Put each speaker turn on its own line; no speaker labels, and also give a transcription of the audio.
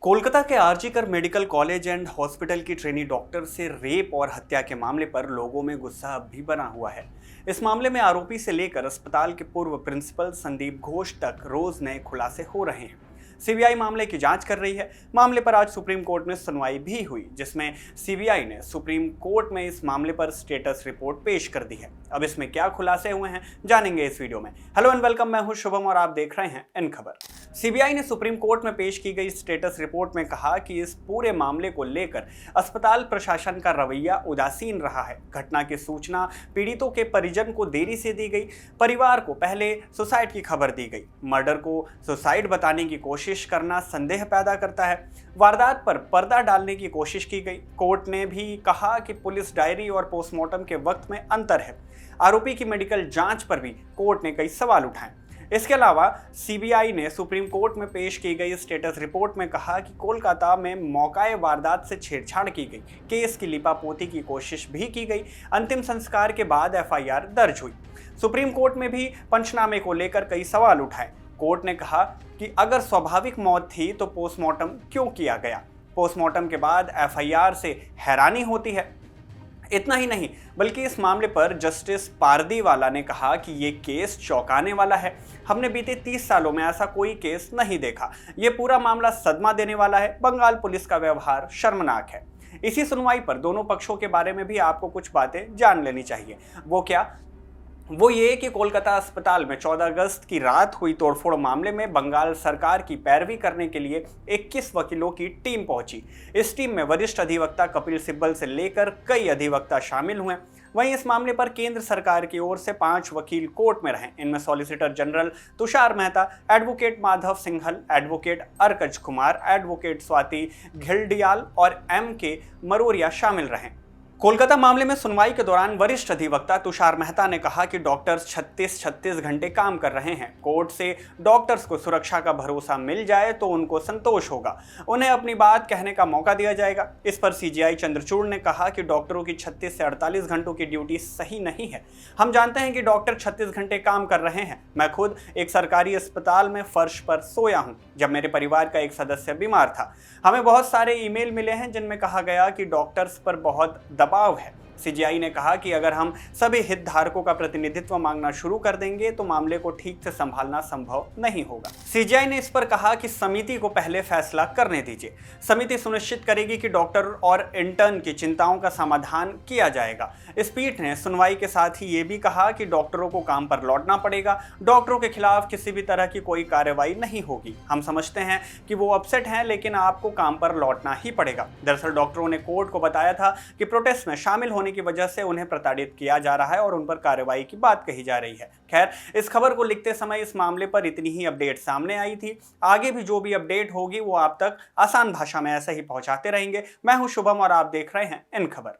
कोलकाता के RG Kar medical college and hospital की trainee doctor से रेप और हत्या के मामले पर लोगों में गुस्सा अब भी बना हुआ है। इस मामले में आरोपी से लेकर अस्पताल के पूर्व प्रिंसिपल संदीप घोष तक रोज नए खुलासे हो रहे हैं। सीबीआई मामले की जांच कर रही है। मामले पर आज सुप्रीम कोर्ट में सुनवाई भी हुई, जिसमें सीबीआई ने सुप्रीम कोर्ट में इस मामले पर स्टेटस रिपोर्ट पेश कर दी है। अब इसमें क्या खुलासे हुए हैं जानेंगे इस वीडियो में। हेलो एंड वेलकम, मैं हूं शुभम और आप देख रहे हैं इन खबर। सीबीआई ने सुप्रीम कोर्ट में पेश की गई स्टेटस रिपोर्ट में कहा कि इस पूरे मामले को लेकर अस्पताल प्रशासन का रवैया उदासीन रहा है। घटना की सूचना पीड़ितों के परिजन को देरी से दी गई। परिवार को पहले सुसाइड की खबर दी गई। मर्डर को सुसाइड बताने की कोशिश करना संदेह पैदा करता है। वारदात पर पर्दा डालने की कोशिश की गई। कोर्ट ने भी कहा कि पुलिस डायरी और पोस्टमार्टम के वक्त में अंतर है। आरोपी की मेडिकल जांच पर भी कोर्ट ने कई सवाल उठाए। इसके अलावा सीबीआई ने सुप्रीम कोर्ट में पेश की गई स्टेटस रिपोर्ट में कहा कि कोलकाता में मौकाए वारदात से छेड़छाड़ की गई। केस की लिपापोती की कोशिश भी की गई। अंतिम संस्कार के बाद एफआईआर दर्ज हुई। सुप्रीम कोर्ट में भी पंचनामे को लेकर कई सवाल उठाए। कोर्ट ने कहा कि अगर स्वाभाविक मौत थी तो पोस्टमार्टम क्यों किया गया। पोस्टमार्टम के बाद एफआईआर से हैरानी होती है। इतना ही नहीं, बल्कि इस मामले पर जस्टिस पारदीवाला ने कहा कि ये केस चौंकाने वाला है। हमने बीते 30 सालों में ऐसा कोई केस नहीं देखा। ये पूरा मामला सदमा देने वाला है। बंगाल पुलिस का व्यवहार शर्मनाक है। इसी सुनवाई पर दोनों पक्षों के बारे में भी आपको कुछ बातें जान लेनी चाहिए। वो क्या? वो ये कि कोलकाता अस्पताल में 14 अगस्त की रात हुई तोड़फोड़ मामले में बंगाल सरकार की पैरवी करने के लिए 21 वकीलों की टीम पहुंची। इस टीम में वरिष्ठ अधिवक्ता कपिल सिब्बल से लेकर कई अधिवक्ता शामिल हुए। वहीं इस मामले पर केंद्र सरकार की ओर से 5 वकील कोर्ट में रहे। इनमें solicitor general Tushar Mehta, advocate Madhav Singhal, advocate Arkaj Kumar, advocate Swati Ghildiyal और M.K. मरोरिया शामिल रहे। कोलकाता मामले में सुनवाई के दौरान वरिष्ठ अधिवक्ता तुषार मेहता ने कहा कि डॉक्टर्स 36 घंटे काम कर रहे हैं। कोर्ट से डॉक्टर्स को सुरक्षा का भरोसा मिल जाए तो उनको संतोष होगा। उन्हें अपनी बात कहने का मौका दिया जाएगा। इस पर सीजीआई चंद्रचूड़ ने कहा कि डॉक्टरों की 36 से 48 घंटों की ड्यूटी सही नहीं है। हम जानते हैं कि डॉक्टर 36 घंटे काम कर रहे हैं। मैं खुद एक सरकारी अस्पताल में फर्श पर सोया हूं जब मेरे परिवार का एक सदस्य बीमार था। हमें बहुत सारे ईमेल मिले हैं जिनमें कहा गया कि डॉक्टर्स पर बहुत दबाव है। सीजीआई ने कहा कि अगर हम सभी हितधारकों का प्रतिनिधित्व मांगना शुरू कर देंगे तो मामले को ठीक से संभालना संभव नहीं होगा। सीजीआई ने इस पर कहा कि समिति को पहले फैसला करने दीजिए। समिति सुनिश्चित करेगी कि डॉक्टर और इंटर्न की चिंताओं का समाधान किया जाएगा। इस पीठ ने सुनवाई के साथ ही ये भी कहा कि डॉक्टरों को काम पर लौटना पड़ेगा। डॉक्टरों के खिलाफ किसी भी तरह की कोई कार्रवाई नहीं होगी। हम समझते हैं कि वो अपसेट हैं, लेकिन आपको काम पर लौटना ही पड़ेगा। दरअसल डॉक्टरों ने कोर्ट को बताया था कि प्रोटेस्ट में शामिल होने की वजह से उन्हें प्रताड़ित किया जा रहा है और उन पर कार्रवाई की बात कही जा रही है। खैर, इस खबर को लिखते समय इस मामले पर इतनी ही अपडेट सामने आई थी। आगे भी जो भी अपडेट होगी वो आप तक आसान भाषा में ऐसे ही पहुंचाते रहेंगे। मैं हूं शुभम और आप देख रहे हैं इन खबर।